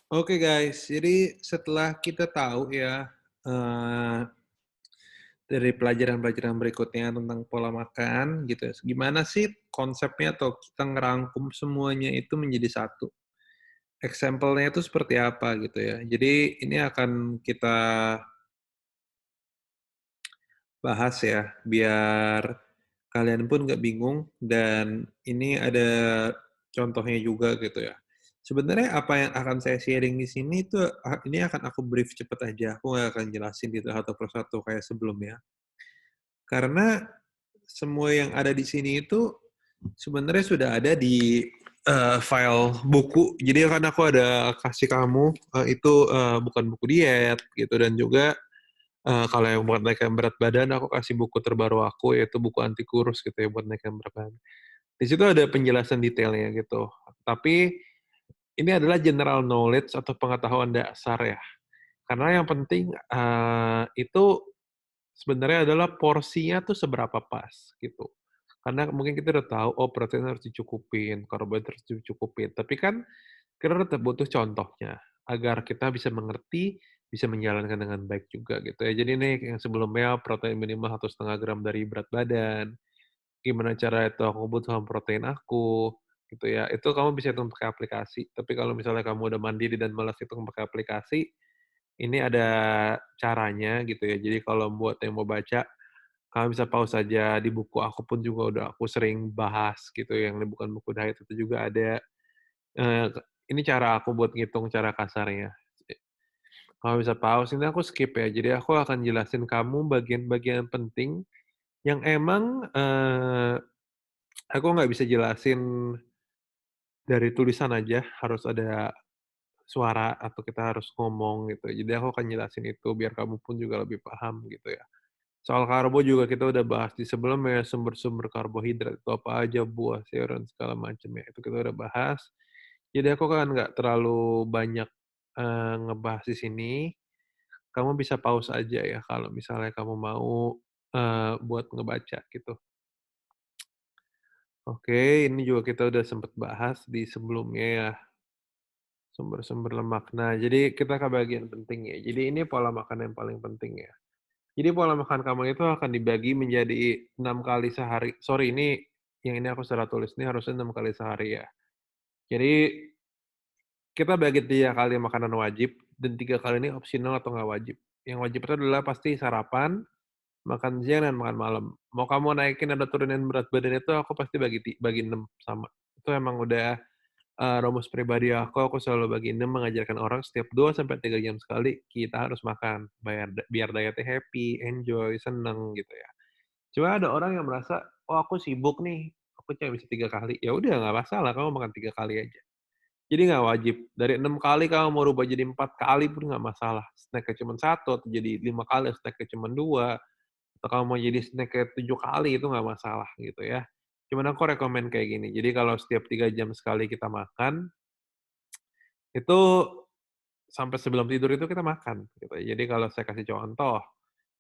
Oke guys, jadi setelah kita tahu ya, eee, dari pelajaran-pelajaran berikutnya tentang pola makan gitu ya, gimana sih konsepnya atau kita ngerangkum semuanya itu menjadi satu. Example-nya itu seperti apa gitu ya. Jadi ini akan kita bahas ya, biar kalian pun nggak bingung dan ini ada contohnya juga gitu ya. Sebenarnya apa yang akan saya sharing di sini tuh, ini akan aku brief cepet aja, aku nggak akan jelasin gitu satu persatu kayak sebelumnya. Karena semua yang ada di sini itu sebenarnya sudah ada di, file buku. Jadi kan aku ada kasih kamu, itu, bukan buku diet gitu dan juga kalau yang buat naikkan berat badan, aku kasih buku terbaru aku, yaitu buku anti kurus gitu ya, buat naikkan berat badan. Di situ ada penjelasan detailnya gitu. Tapi ini adalah general knowledge atau pengetahuan dasar ya. Karena yang penting, itu sebenarnya adalah porsinya tuh seberapa pas gitu. Karena mungkin kita udah tahu, oh protein harus dicukupin, karbohidrat harus dicukupin, tapi kan kita tetap butuh contohnya, agar kita bisa mengerti, bisa menjalankan dengan baik juga gitu ya. Jadi nih yang sebelumnya protein minimal 1,5 gram dari berat badan, gimana cara itu aku kebutuhan protein aku, gitu ya. Itu kamu bisa hitung pakai aplikasi. Tapi kalau misalnya kamu udah mandiri dan malas hitung pakai aplikasi, ini ada caranya gitu ya. Jadi kalau buat yang mau baca, kamu bisa pause saja di buku aku pun juga udah aku sering bahas gitu, yang bukan buku diet itu juga ada. Eee, ini cara aku buat ngitung cara kasarnya. Kalau bisa pause, ini aku skip ya, jadi aku akan jelasin kamu bagian-bagian penting yang emang, aku nggak bisa jelasin dari tulisan aja, harus ada suara atau kita harus ngomong gitu. Jadi aku akan jelasin itu biar kamu pun juga lebih paham gitu ya. Soal karbo juga kita udah bahas di sebelumnya, sumber-sumber karbohidrat itu apa aja, buah, sayuran, segala macam ya, itu kita udah bahas. Jadi aku kan nggak terlalu banyak, ngebahas di sini, kamu bisa pause aja ya kalau misalnya kamu mau, buat ngebaca gitu. Oke, ini juga kita udah sempet bahas di sebelumnya ya, sumber-sumber lemak. Nah, jadi kita ke bagian penting ya. Jadi ini pola makan yang paling penting ya. Jadi pola makan kamu itu akan dibagi menjadi 6 kali sehari, sorry ini yang ini aku salah tulis, ini harusnya 6 kali sehari ya. Jadi kita bagi 3 kali makanan wajib dan 3 kali ini opsional atau nggak wajib. Yang wajib itu adalah pasti sarapan, makan siang, dan makan malam. Mau kamu naikin atau turunin berat badan itu aku pasti bagi 6 sama. Itu emang udah, rumus pribadi aku selalu bagi 6 mengajarkan orang setiap 2 sampai 3 jam sekali kita harus makan, biar dietnya happy, enjoy, seneng gitu ya. Cuma ada orang yang merasa, "Oh aku sibuk nih, aku cuma bisa 3 kali." Ya udah nggak masalah kamu makan 3 kali aja. Jadi nggak wajib, dari 6 kali kamu mau rubah jadi 4 kali pun nggak masalah. Snack-nya cuman 1 atau jadi 5 kali, snack-nya cuman 2, atau kamu mau jadi snack-nya 7 kali itu nggak masalah gitu ya. Cuman aku rekomen kayak gini, jadi kalau setiap 3 jam sekali kita makan, itu sampai sebelum tidur itu kita makan gitu ya. Jadi kalau saya kasih contoh,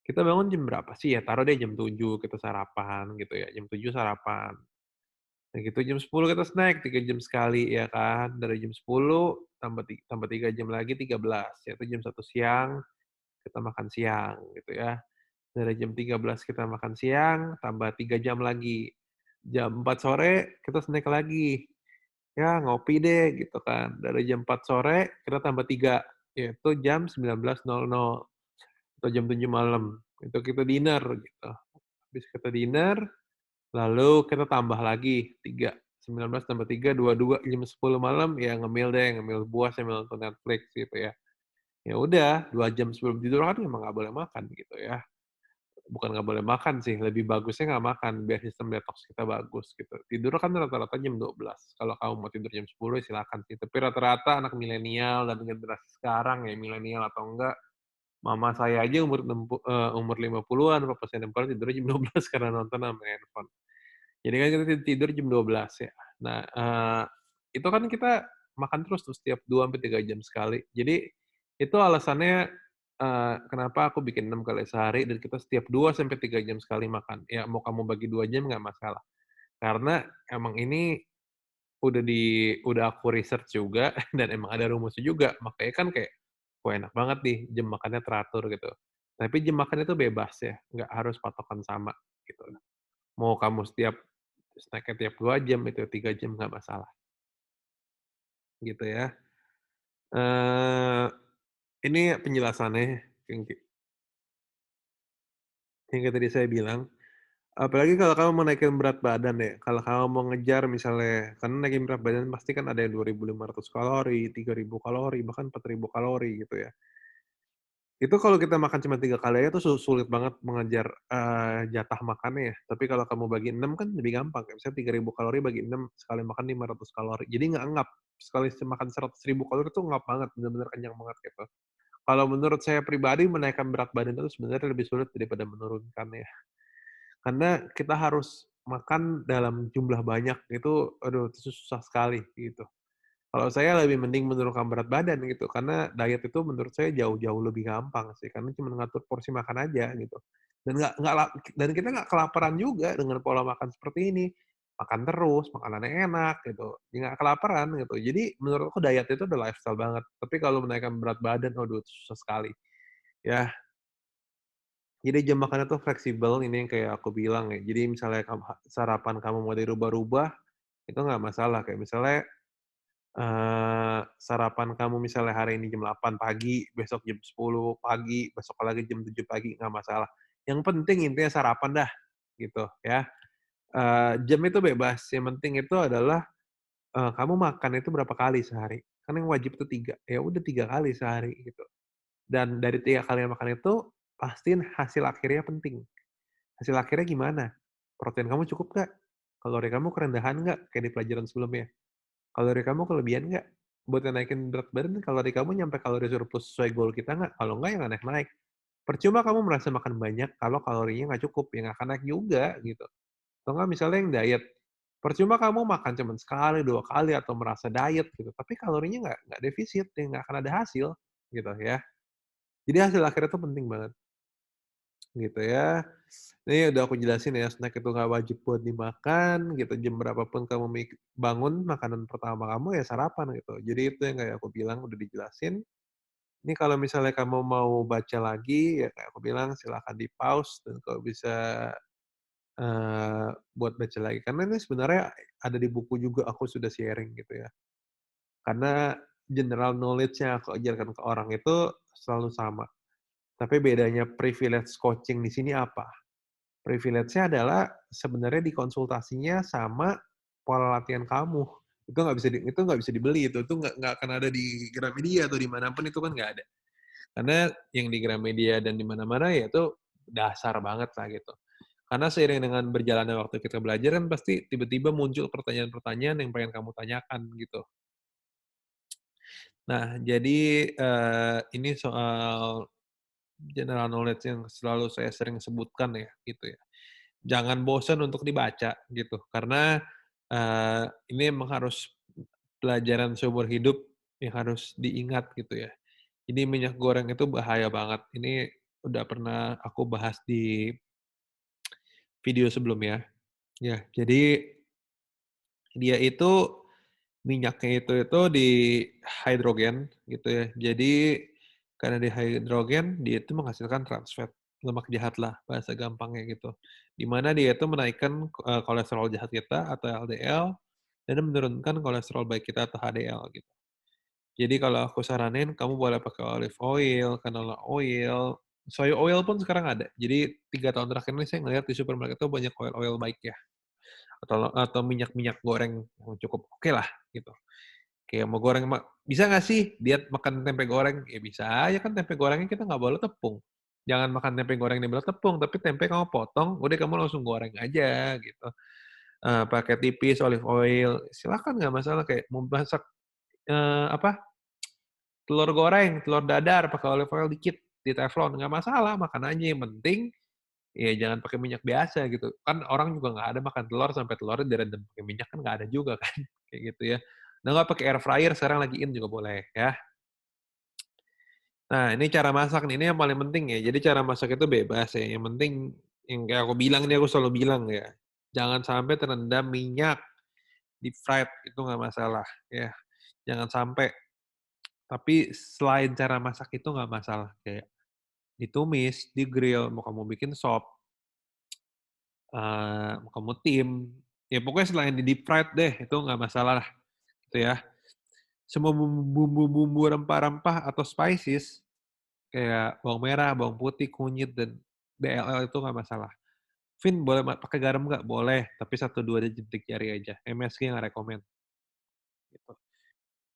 kita bangun jam berapa sih? Ya taruh deh jam 7 kita sarapan gitu ya, jam 7 sarapan. Nah gitu jam 10 kita snack 3 jam sekali ya kan, dari jam 10 tambah 3 jam lagi 13, yaitu jam 1 siang kita makan siang gitu ya. Dari jam 13 kita makan siang, tambah 3 jam lagi. Jam 4 sore kita snack lagi, ya ngopi deh gitu kan. Dari jam 4 sore kita tambah 3, yaitu jam 19.00 atau jam 7 malam, itu kita dinner gitu. Habis kita dinner, lalu kita tambah lagi 3, 19 tambah 3, 22, jam 10 malam ya ngemil deh, ngemil buah sambil nonton Netflix gitu ya. Ya udah 2 jam sebelum tidur kan emang nggak boleh makan gitu ya. Bukan nggak boleh makan sih, lebih bagusnya nggak makan biar sistem detoks kita bagus gitu. Tidur kan rata-rata jam 12, kalau kamu mau tidur jam 10 silakan sih, tapi rata-rata anak milenial dan generasi sekarang ya milenial atau enggak, mama saya aja umur 50-an, papa saya 60-an tidurnya jam 12 karena nonton sama handphone. Jadi kan kita tidur jam 12 ya. Nah, itu kan kita makan terus tuh setiap 2 sampai 3 jam sekali. Jadi itu alasannya, kenapa aku bikin 6 kali sehari dan kita setiap 2 sampai 3 jam sekali makan. Ya mau kamu bagi 2 jam nggak masalah. Karena emang ini udah aku research juga dan emang ada rumusnya juga, makanya kan kayak, wah enak banget nih jam makannya teratur gitu. Tapi jam makan itu bebas ya, nggak harus patokan sama gitu. Mau kamu snack-nya tiap 2 jam, itu 3 jam nggak masalah, gitu ya. Eee, ini penjelasannya yang kayak tadi saya bilang, apalagi kalau kamu mau naikin berat badan ya, kalau kamu mau ngejar misalnya karena naikin berat badan pasti kan ada yang 2.500 kalori, 3.000 kalori, bahkan 4.000 kalori gitu ya. Itu kalau kita makan cuma 3 kali aja tuh sulit banget mengejar, jatah makannya ya. Tapi kalau kamu bagi 6 kan lebih gampang, kayak misalnya 3.000 kalori bagi 6 sekali makan 500 kalori. Jadi nggak ngap, sekali makan 100.000 kalori tuh ngap banget, bener-bener kenyang banget gitu. Kalau menurut saya pribadi menaikkan berat badan itu sebenarnya lebih sulit daripada menurunkannya. Karena kita harus makan dalam jumlah banyak, itu aduh itu susah sekali gitu. Kalau saya lebih mending menurunkan berat badan gitu, karena diet itu menurut saya jauh-jauh lebih gampang sih, karena cuma ngatur porsi makan aja gitu. Dan nggak dan kita nggak kelaparan juga dengan pola makan seperti ini. Makan terus, makanannya enak gitu, ya nggak kelaparan gitu. Jadi menurutku diet itu udah lifestyle banget, tapi kalau menaikkan berat badan, waduh itu susah sekali. Ya, jadi jam makannya tuh fleksibel, ini yang kayak aku bilang ya. Jadi misalnya sarapan kamu mau dirubah-rubah, itu nggak masalah. Kayak misalnya sarapan kamu misalnya hari ini jam 8 pagi, besok jam 10 pagi, besok lagi jam 7 pagi, nggak masalah. Yang penting intinya sarapan dah, gitu ya. Jam itu bebas, yang penting itu adalah, kamu makan itu berapa kali sehari. Kan yang wajib itu 3, ya udah 3 kali sehari gitu. Dan dari 3 kali makan itu, pastiin hasil akhirnya penting. Hasil akhirnya gimana? Protein kamu cukup nggak? Kalori kamu kerendahan nggak, kayak di pelajaran sebelumnya? Kalori kamu kelebihan nggak? Buat naikin berat badan, kalori kamu nyampe kalori surplus sesuai goal kita nggak? Kalau nggak, ya nggak naik-naik. Percuma kamu merasa makan banyak kalau kalorinya nggak cukup, ya nggak akan naik juga, gitu. Atau nggak misalnya yang diet, percuma kamu makan cuman sekali, 2 kali, atau merasa diet gitu, tapi kalorinya nggak defisit, ya nggak akan ada hasil, gitu ya. Jadi hasil akhirnya itu penting banget, gitu ya. Ini udah aku jelasin ya, snack itu nggak wajib buat dimakan gitu, jam berapa pun kamu bangun, makanan pertama kamu ya sarapan gitu. Jadi itu yang kayak aku bilang udah dijelasin. Ini kalau misalnya kamu mau baca lagi, ya kayak aku bilang silahkan di-pause dan kalau bisa, buat baca lagi. Karena ini sebenarnya ada di buku juga aku sudah sharing gitu ya. Karena general knowledge yang aku ajarkan ke orang itu selalu sama. Tapi bedanya privilege coaching di sini apa? Privilege-nya adalah sebenarnya di konsultasinya sama pola latihan kamu. Itu nggak bisa dibeli itu nggak akan ada di Gramedia atau di mana pun itu kan nggak ada. Karena yang di Gramedia dan di mana-mana ya itu dasar banget lah gitu. Karena seiring dengan berjalannya waktu kita belajar kan pasti tiba-tiba muncul pertanyaan-pertanyaan yang pengen kamu tanyakan gitu. Nah jadi, ini soal general knowledge yang selalu saya sering sebutkan ya gitu ya. Jangan bosan untuk dibaca gitu, karena, ini emang harus pelajaran seumur hidup yang harus diingat gitu ya. Jadi minyak goreng itu bahaya banget. Ini udah pernah aku bahas di video sebelumnya. Ya, jadi dia itu minyaknya itu dihidrogen gitu ya. Jadi karena dihidrogen, dia itu menghasilkan trans fat, lemak jahat lah bahasa gampangnya gitu. Di mana dia itu menaikkan, kolesterol jahat kita atau LDL dan menurunkan kolesterol baik kita atau HDL gitu. Jadi kalau aku saranin kamu boleh pakai olive oil, canola oil, soy oil pun sekarang ada. Jadi 3 tahun terakhir ini saya ngelihat di supermarket itu banyak oil-oil baik ya, atau minyak-minyak goreng yang cukup oke lah gitu. Kayak mau goreng bisa nggak sih diet makan tempe goreng? Ya bisa aja kan tempe gorengnya kita nggak boleh tepung. Jangan makan tempe goreng dibalut tepung, tapi tempe kamu potong, udah kamu langsung goreng aja gitu. Pakai tipis olive oil, silakan nggak masalah kayak mau masak, apa, telur goreng, telur dadar pakai olive oil dikit di teflon, nggak masalah, makan aja yang penting ya jangan pakai minyak biasa gitu. Kan orang juga nggak ada makan telur sampai telurnya direndam pakai minyak kan nggak ada juga kan, kayak gitu ya. Nah, nggak pakai air fryer sekarang lagi in juga boleh ya. Nah, ini cara masak nih, ini yang paling penting ya. Jadi cara masak itu bebas ya, yang penting yang kayak aku bilang nih, aku selalu bilang ya, jangan sampai terendam minyak. deep fried itu nggak masalah, ya. Jangan sampai. Tapi selain cara masak itu nggak masalah, kayak ditumis, di-grill, mau kamu bikin sop, mau kamu tim, ya pokoknya selain di-deep fried deh, itu nggak masalah, gitu ya. Semua bumbu-bumbu, rempah-rempah atau spices, kayak bawang merah, bawang putih, kunyit, dan DLL itu nggak masalah. Vin, boleh pakai garam nggak? Boleh, tapi 1, 2 jentik jari aja. MSG nggak rekomen, gitu.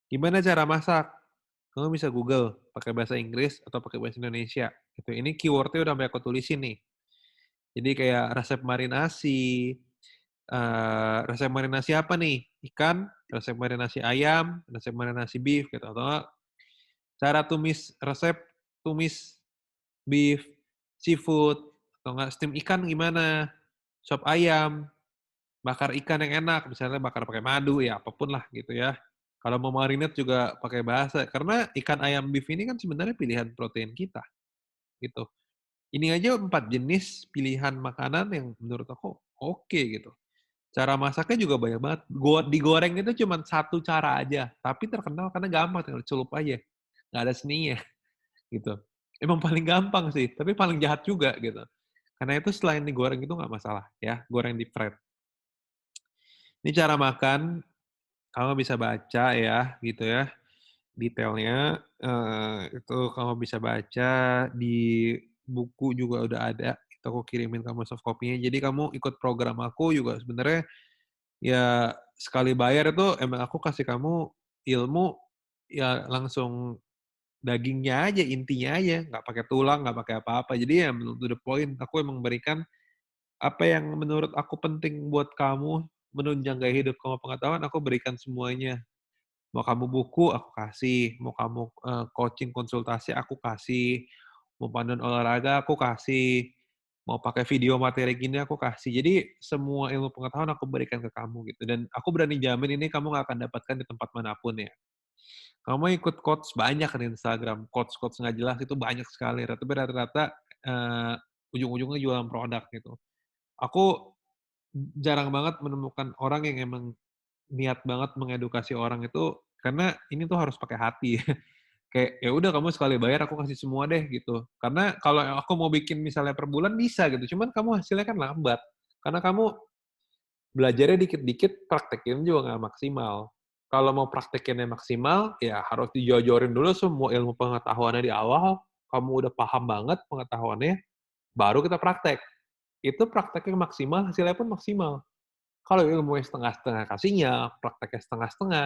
Gimana cara masak? Kamu bisa Google, pakai bahasa Inggris atau pakai bahasa Indonesia, gitu. Ini keyword-nya udah sampai aku tulisin nih. Jadi kayak resep marinasi, resep marinasi apa nih? Ikan, resep marinasi ayam, resep marinasi beef, gitu. Atau enggak, cara resep tumis beef, seafood, atau enggak steam ikan gimana, sop ayam, bakar ikan yang enak, misalnya bakar pakai madu, ya apapun lah gitu ya. Kalau mau marinate juga pakai bahasa, karena ikan ayam beef ini kan sebenarnya pilihan protein kita, gitu. Ini aja 4 jenis pilihan makanan yang menurut aku oke gitu. Cara masaknya juga banyak banget. Digoreng itu cuma satu cara aja, tapi terkenal karena gampang, tinggal celup aja. Nggak ada seninya gitu. Emang paling gampang sih, tapi paling jahat juga gitu. Karena itu selain digoreng itu nggak masalah ya, goreng deep fried. Ini cara makan, kamu bisa baca ya, gitu ya, detailnya, itu kamu bisa baca di buku juga udah ada, itu aku kirimin kamu soft copy-nya. Jadi kamu ikut program aku juga sebenarnya ya sekali bayar itu emang aku kasih kamu ilmu, ya langsung dagingnya aja, intinya aja, nggak pakai tulang, nggak pakai apa-apa. Jadi ya to the point, aku emang berikan apa yang menurut aku penting buat kamu, menunjang gaya hidup kamu, pengetahuan, aku berikan semuanya. Mau kamu buku, aku kasih. Mau kamu, coaching konsultasi, aku kasih. Mau panduan olahraga, aku kasih. Mau pakai video materi gini, aku kasih. Jadi semua ilmu pengetahuan aku berikan ke kamu gitu, dan aku berani jamin ini kamu nggak akan dapatkan di tempat manapun ya. Kamu ikut coach banyak di Instagram, coach-coach nggak jelas itu banyak sekali, tapi rata-rata, ujung-ujungnya jualan produk gitu. Aku jarang banget menemukan orang yang emang niat banget mengedukasi orang itu, karena ini tuh harus pakai hati. Kayak, ya udah kamu sekali bayar aku kasih semua deh gitu. Karena kalau aku mau bikin misalnya per bulan bisa gitu, cuman kamu hasilnya kan lambat. Karena kamu belajarnya dikit-dikit, praktekin juga nggak maksimal. Kalau mau praktekinnya maksimal, ya harus dijojorin dulu semua ilmu pengetahuannya di awal, kamu udah paham banget pengetahuannya, baru kita praktek. Itu prakteknya maksimal, hasilnya pun maksimal. Kalau ilmunya setengah-setengah kasihnya, prakteknya setengah-setengah,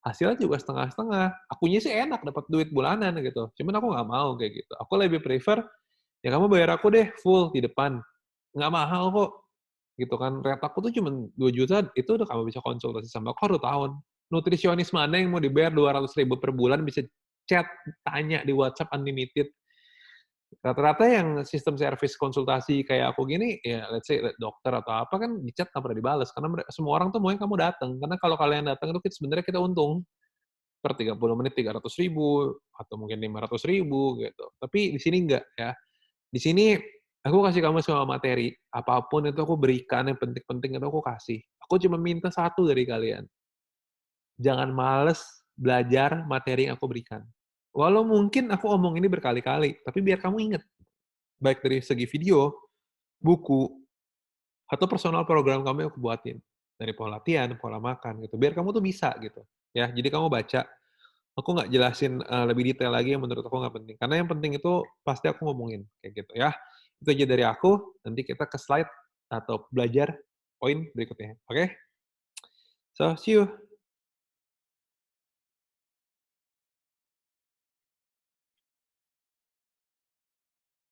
hasilnya juga setengah-setengah. Akunya sih enak dapat duit bulanan gitu, cuman aku nggak mau kayak gitu. Aku lebih prefer, ya kamu bayar aku deh full di depan, nggak mahal kok, gitu kan. Rate aku tuh cuman 2 juta, itu udah kamu bisa konsultasi sama aku 2 tahun. Nutrisionis mana yang mau dibayar 200 ribu per bulan, bisa chat, tanya di WhatsApp unlimited. Rata-rata yang sistem servis konsultasi kayak aku gini, ya let's say dokter atau apa kan di chat nggak pernah dibales, karena semua orang tuh maunya kamu datang, karena kalau kalian datang itu sebenarnya kita untung, per 30 menit 300 ribu, atau mungkin 500 ribu gitu. Tapi di sini enggak ya. Di sini aku kasih kamu semua materi, apapun itu aku berikan, yang penting-penting itu aku kasih. Aku cuma minta satu dari kalian, jangan males belajar materi yang aku berikan. Walau mungkin aku omong ini berkali-kali, tapi biar kamu inget, baik dari segi video, buku, atau personal program kamu yang aku buatin. Dari pola latihan, pola makan gitu, biar kamu tuh bisa gitu, ya. Jadi kamu baca, aku nggak jelasin, lebih detail lagi yang menurut aku nggak penting, karena yang penting itu pasti aku ngomongin, kayak gitu ya. Itu aja dari aku, nanti kita ke slide atau belajar poin berikutnya, oke? So, see you.